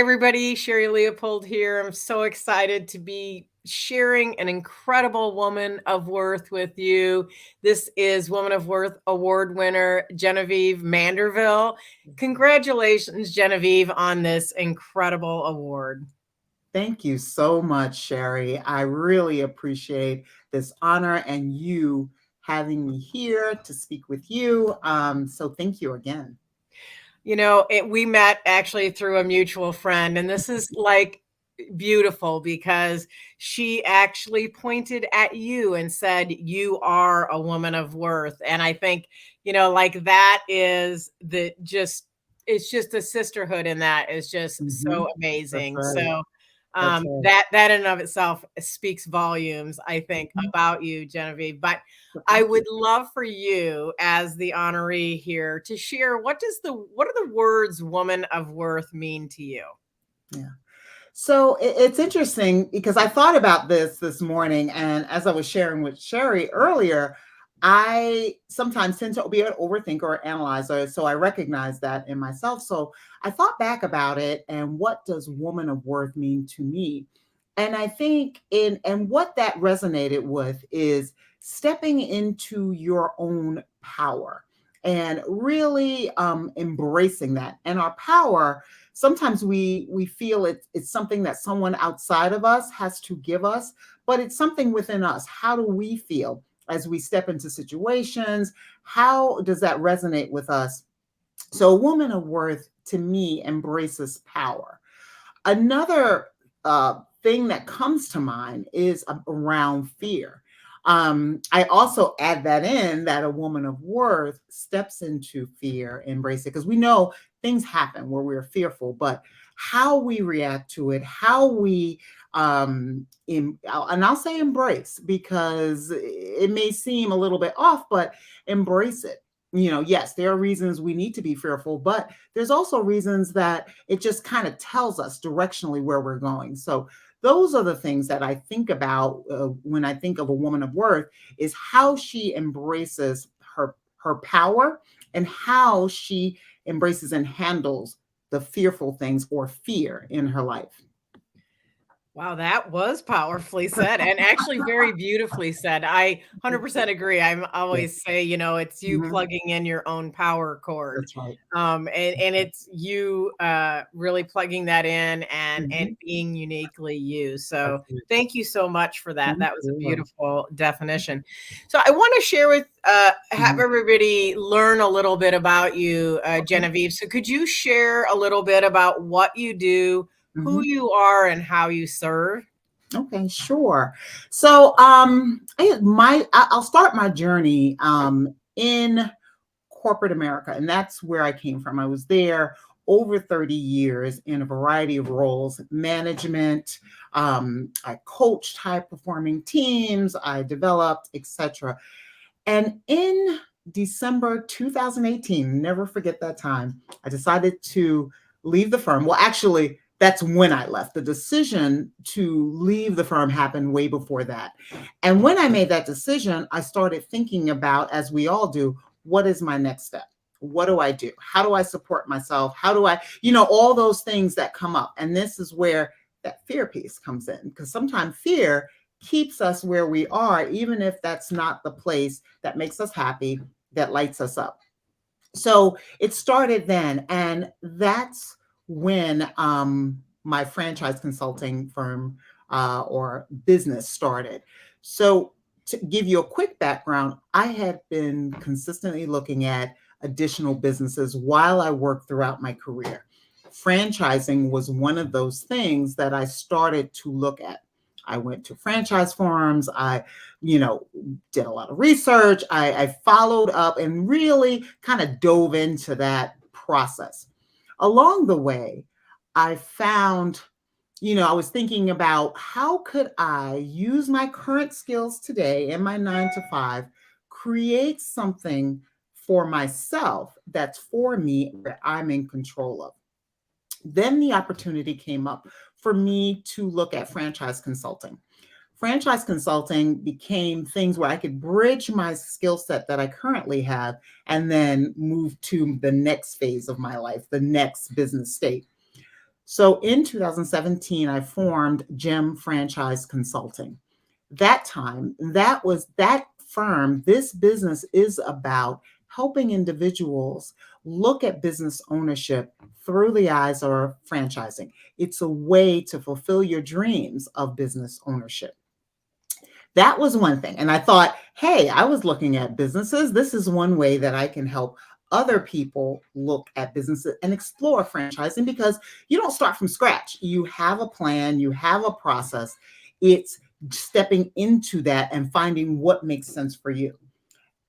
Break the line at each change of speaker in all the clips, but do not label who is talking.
everybody. Sherri Leopold here. I'm so excited to be sharing an incredible woman of worth with you. This is Woman of Worth Award winner Genevieve Manderville. Congratulations, Genevieve, on this incredible award.
Thank you so much, Sherri. I really appreciate this honor and you having me here to speak with you. So thank you again.
We met actually through a mutual friend, and this is like beautiful because she actually pointed at you and said, "You are a woman of worth." And I think, like that is it's just a sisterhood, and that is just
Mhm.
so
That's
amazing.
right.
So
That's right.
that in and of itself speaks volumes, I think,
Mhm.
about you, Genevieve. But
So
I
thank
would
you.
love for you, as the honoree here, to share what are the words "woman of worth" mean to you?
Yeah. So it's interesting because I thought about this morning, and as I was sharing with Sherri earlier, I sometimes tend to be an overthinker or analyzer. So I recognize that in myself. So I thought back about it and what does woman of worth mean to me? And I think and what that resonated with is stepping into your own power and really embracing that. And our power, sometimes we feel it's something that someone outside of us has to give us, but it's something within us. How do we feel as we step into situations? How does that resonate with us? So a woman of worth to me embraces power. Another thing that comes to mind is around fear. I also add that in that a woman of worth steps into fear, embrace it, because we know things happen where we're fearful, but how we react to it, how we, and I'll say embrace because it may seem a little bit off, but embrace it. Yes, there are reasons we need to be fearful, but there's also reasons that it just kind of tells us directionally where we're going. So those are the things that I think about when I think of a woman of worth is how she embraces her power and how she embraces and handles the fearful things or fear in her life.
Wow, that was powerfully said and actually very beautifully said. I 100% agree. I'm
Yeah.
always say, it's you
Mhm.
plugging in your own power cord.
That's right.
And it's you really plugging that in and
Mhm.
being uniquely you.
That's
So
it.
thank you so much for that.
Thank
That was a
you.
beautiful definition. So I want to share with have
Mhm.
everybody learn a little bit about you,
Okay.
Genevieve. So could you share a little bit about what you do, who
Mhm.
you are, and how you serve?
Okay, sure. So, I'll start my journey in corporate America, and that's where I came from. I was there over 30 years in a variety of roles, management. I coached high performing teams. I developed, etc. And in December 2018, never forget that time, I decided to leave the firm. Well, actually, that's when I left. The decision to leave the firm happened way before that. And when I made that decision, I started thinking about, as we all do, what is my next step? What do I do? How do I support myself? How do I, all those things that come up. And this is where that fear piece comes in, because sometimes fear keeps us where we are, even if that's not the place that makes us happy, that lights us up. So it started then. And that's when my franchise consulting firm or business started. So to give you a quick background, I had been consistently looking at additional businesses while I worked throughout my career. Franchising was one of those things that I started to look at. I went to franchise forums. I, you know, did a lot of research. I followed up and really kind of dove into that process. Along the way, I found, I was thinking about how could I use my current skills today in my 9 to 5, create something for myself that's for me that I'm in control of. Then the opportunity came up for me to look at franchise consulting. Franchise consulting became things where I could bridge my skill set that I currently have and then move to the next phase of my life, the next business state. So in 2017, I formed Gem Franchise Consulting. That time, that firm, this business is about helping individuals look at business ownership through the eyes of franchising. It's a way to fulfill your dreams of business ownership. That was one thing. And I thought, hey, I was looking at businesses. This is one way that I can help other people look at businesses and explore franchising, because you don't start from scratch. You have a plan, you have a process. It's stepping into that and finding what makes sense for you.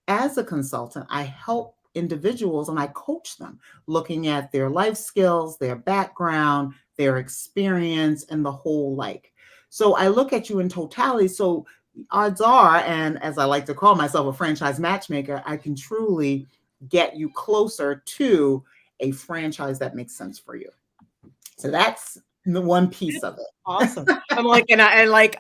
As a consultant, I help individuals and I coach them, looking at their life skills, their background, their experience, and the whole like. So I look at you in totality. So odds are, and as I like to call myself a franchise matchmaker, I can truly get you closer to a franchise that makes sense for you. So that's the one piece of
Awesome. I'm like,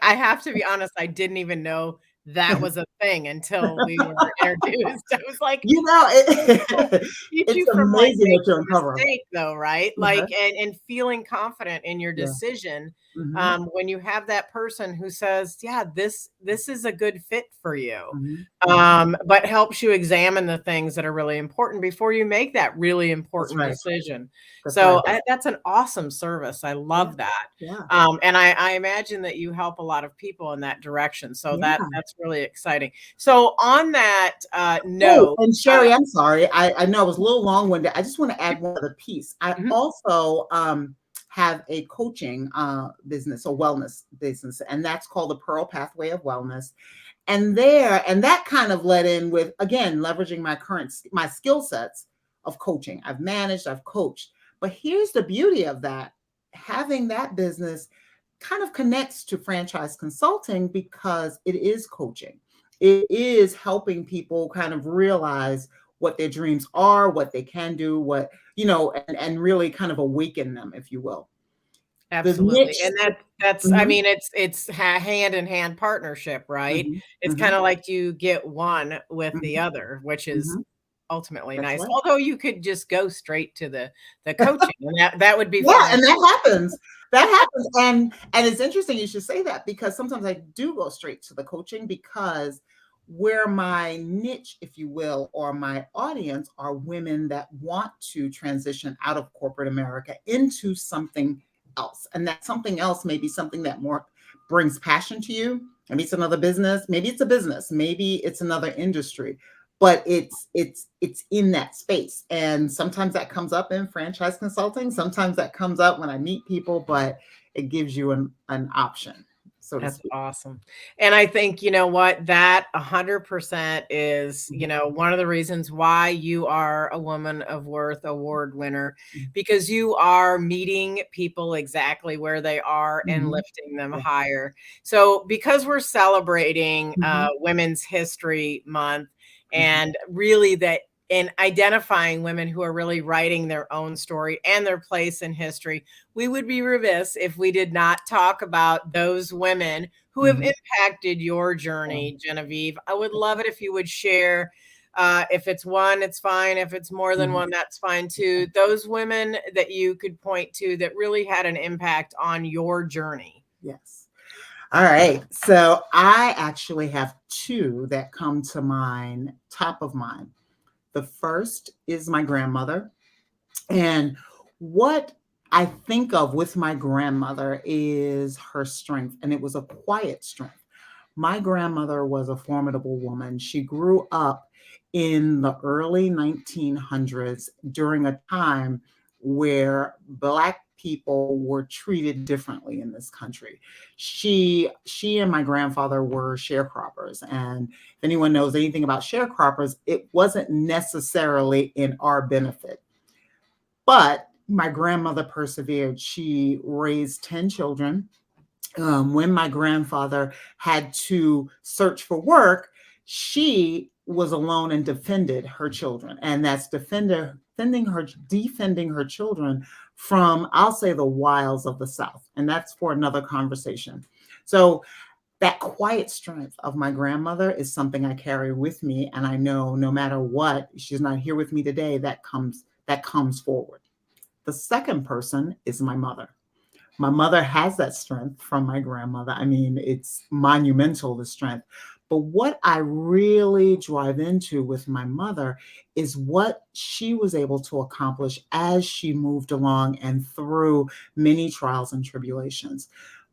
I have to be honest, I didn't even know that
it.
was a thing until we were introduced. I was like,
You know,
"Oh, teach
it's
you from, like,
amazing what
making
you
a
uncover.
mistake though, right?"
Uh-huh.
Like, and feeling confident in your
Yeah.
decision,
Hmm.
when you have that person who says, "Yeah, this is a good fit for you,"
Hmm. Hmm.
but helps you examine the things that are really important before you make that really
That's
important
right.
decision.
That's right.
So, that's an awesome service. I
Yeah.
love that.
Yeah.
And I imagine that you help a lot of people in that direction. So
Yeah.
that's really exciting. So on that
Oh,
note,
and Sherri, I'm sorry. I know I was a little long-winded. I just want to add one other piece. I
mhm,
also have a coaching business, a wellness business, and that's called the Pearl Pathway of Wellness. And that kind of led in with, again, leveraging my skill sets of coaching. I've managed, I've coached. But here's the beauty of that. Having that business kind of connects to franchise consulting because it is coaching. It is helping people kind of realize what their dreams are, what they can do, and really kind of awaken them, if you will. The
absolutely.
niche.
And that's I
Mhm,
mean, it's hand in hand partnership, right?
mhm,
It's kind
mhm,
of like you get one with the
mhm,
other, which is
mhm.
ultimately
That's
nice.
right.
Although you could just go straight to the coaching, and that would be
Yeah,
fine.
and that happens. That happens, and it's interesting you should say that, because sometimes I do go straight to the coaching, because where my niche, if you will, or my audience are women that want to transition out of corporate America into something else. And that something else may be something that more brings passion to you. Maybe it's another business, maybe it's a business, maybe it's another industry, but it's in that space. And sometimes that comes up in franchise consulting, sometimes that comes up when I meet people, but it gives you an option, so to
That's
speak.
awesome. And I think, you know what, that 100% is,
Mhm,
one of the reasons why you are a Woman of Worth award winner,
mhm,
because you are meeting people exactly where they are and
mhm.
lifting them
Yeah.
higher. So, because we're celebrating
Mhm,
Women's History Month,
mhm,
and really that in identifying women who are really writing their own story and their place in history, we would be remiss if we did not talk about those women who have
mhm.
impacted your
Yeah,
journey, Genevieve. I would love it if you would share. If it's one, it's fine. If it's more than
mhm.
one, that's fine too. Those women that you could point to that really had an impact on your journey.
Yes. All right. So I actually have two that come to mind, top of mind. The first is my grandmother. And what I think of with my grandmother is her strength, and it was a quiet strength. My grandmother was a formidable woman. She grew up in the early 1900s during a time where Black people were treated differently in this country. She and my grandfather were sharecroppers, and if anyone knows anything about sharecroppers, it wasn't necessarily in our benefit. But my grandmother persevered. She raised 10 children. When my grandfather had to search for work, she was alone and defended her children. And that's defending her children from, I'll say, the wiles of the South. And that's for another conversation. So that quiet strength of my grandmother is something I carry with me. And I know no matter what, she's not here with me today, that comes forward. The second person is my mother. My mother has that strength from my grandmother. I mean, it's monumental, the strength. But what I really drive into with my mother is what she was able to accomplish as she moved along and through many trials and tribulations.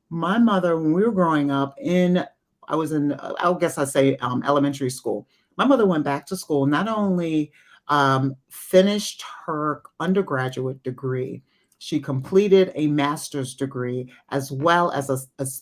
My mother, when we were growing up I was in, I guess I say elementary school. My mother went back to school, not only finished her undergraduate degree, she completed a master's degree as well as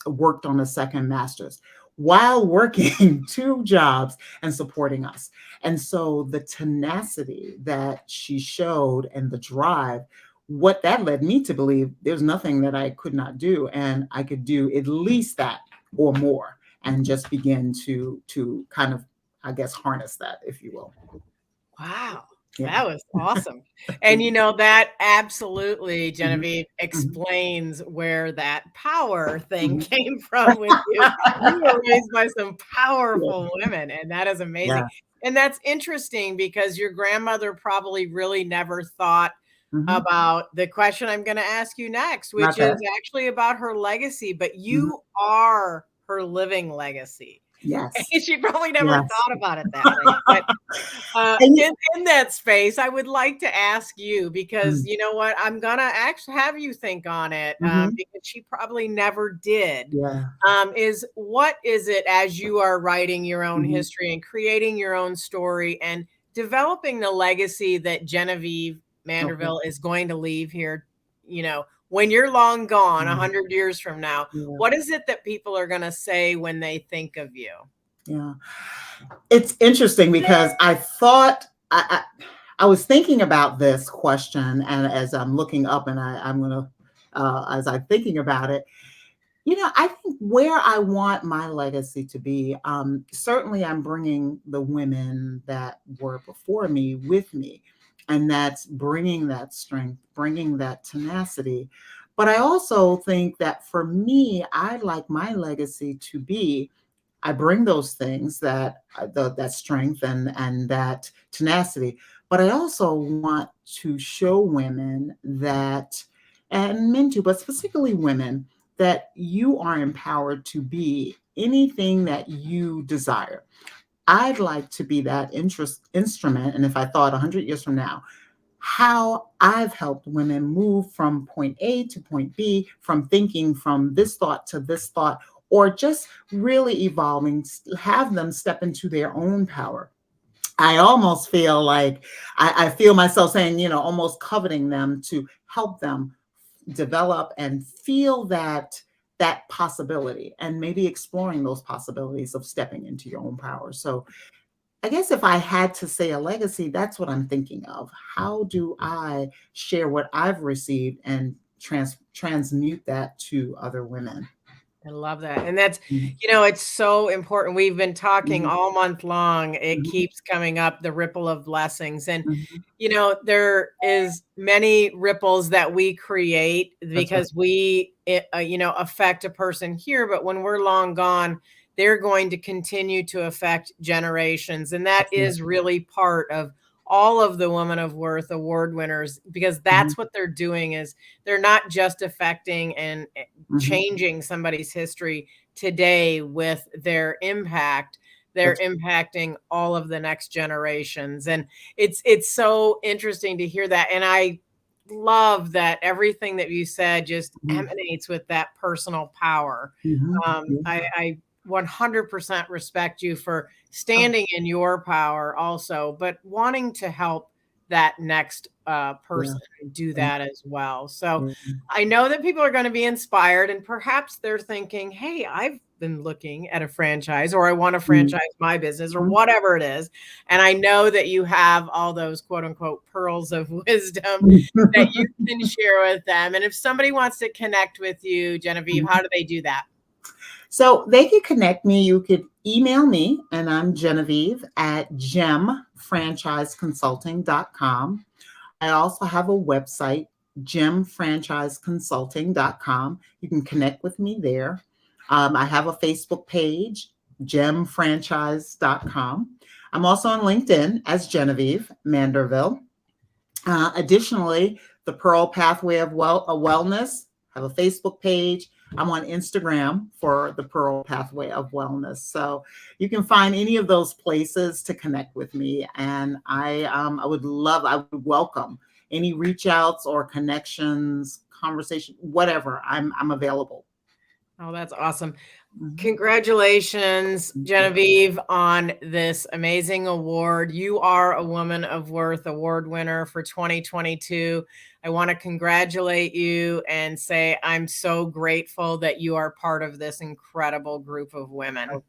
worked on a second master's while working two jobs and supporting us. And so the tenacity that she showed and the drive, what that led me to believe there's nothing that I could not do, and I could do at least that or more, and just begin to kind of, I guess, harness that, if you will.
Wow.
Yeah.
That was awesome. And that absolutely,
Mhm,
Genevieve,
mhm,
explains where that power thing
mhm.
came from with you. You were raised by some
Yeah,
powerful women, and that is amazing.
yeah.
And that's interesting because your grandmother probably really never thought
Mhm.
about the question I'm gonna ask you next, which
Okay.
is actually about her legacy, but
Mhm.
you are her living legacy.
Yes.
And she probably never
Yes.
thought about it that way, but
And
in that space, I would like to ask you because
mm,
you know what? I'm gonna actually have you think on it
mhm.
because she probably never did.
Yeah.
Is what is it as you are writing your own
Mhm.
history and creating your own story and developing the legacy that Genevieve
Okay.
Manderville is going to leave here? When you're long gone, a
Mm,
100 years from now,
yeah.
what is it that people are going to say when they think of you?
Yeah. It's interesting because I was thinking about this question, and as I'm looking up, and I'm gonna as I'm thinking about it, I think where I want my legacy to be, certainly I'm bringing the women that were before me with me, and that's bringing that strength, bringing that tenacity. But I also think that for me, I'd like my legacy to be, I bring those things, that strength and that tenacity, but I also want to show women that, and men too, but specifically women, that you are empowered to be anything that you desire. I'd like to be that instrument, and if I thought 100 years from now, how I've helped women move from point A to point B, from thinking from this thought to this thought, or just really evolving, have them step into their own power. I almost feel like I feel myself saying, almost coveting them to help them develop and feel that possibility, and maybe exploring those possibilities of stepping into your own power. So I guess if I had to say a legacy, that's what I'm thinking of. How do I share what I've received and transmute that to other women?
I love that. And that's,
Mhm,
it's so important. We've been talking
mhm,
all month long. It
mhm,
keeps coming up, the ripple of blessings. And,
mhm.
there is many ripples that we create
That's right.
because we, affect a person here. But when we're long gone, they're going to continue to affect generations. And that
That's right.
is really part of all of the Woman of Worth award winners because
Mhm,
that's what they're doing is they're not just affecting and
mhm.
changing somebody's history today with their impact. They're
That's
impacting all of the next generations, and it's so interesting to hear that. And I love that everything that you said just
mhm,
emanates with that personal power.
mhm.
I,
Yeah.
I 100% respect you for
Oh,
standing in your power also, but wanting to help that next
yeah,
person do
yeah,
that as well. So
yeah.
I know that people are going to be inspired and perhaps they're thinking, hey, I've been looking at a franchise or I want to
Mhm,
franchise my business or
mhm.
whatever it is. And I know that you have all those quote unquote pearls of wisdom that you can share with them. And if somebody wants to connect with you, Genevieve, how do they do that?
So they could connect me. You could email me, and I'm Genevieve at gemfranchiseconsulting.com. I also have a website, gemfranchiseconsulting.com. You can connect with me there. I have a Facebook page, gemfranchise.com. I'm also on LinkedIn as Genevieve Manderville. Additionally, the Pearl Pathway of Wellness. I have a Facebook page. I'm on Instagram for the Pearl Pathway of Wellness. So you can find any of those places to connect with me. And I would welcome any reach outs or connections, conversation, whatever. I'm available.
Oh, that's awesome.
Mhm.
Congratulations,
Thank you.
Genevieve, on this amazing award. You are a Woman of Worth award winner for 2022. I want to congratulate you and say I'm so grateful that you are part of this incredible group of women.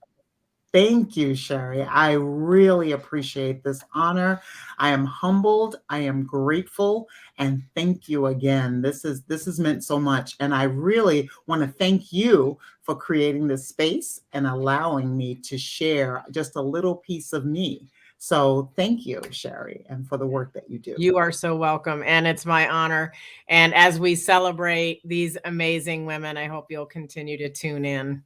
Thank you, Sherri. I really appreciate this honor. I am humbled. I am grateful, and thank you again. This has meant so much, and I really want to thank you for creating this space and allowing me to share just a little piece of me. So thank you, Sherri, and for the work that you do.
You are so welcome, and it's my honor. And as we celebrate these amazing women, I hope you'll continue to tune in.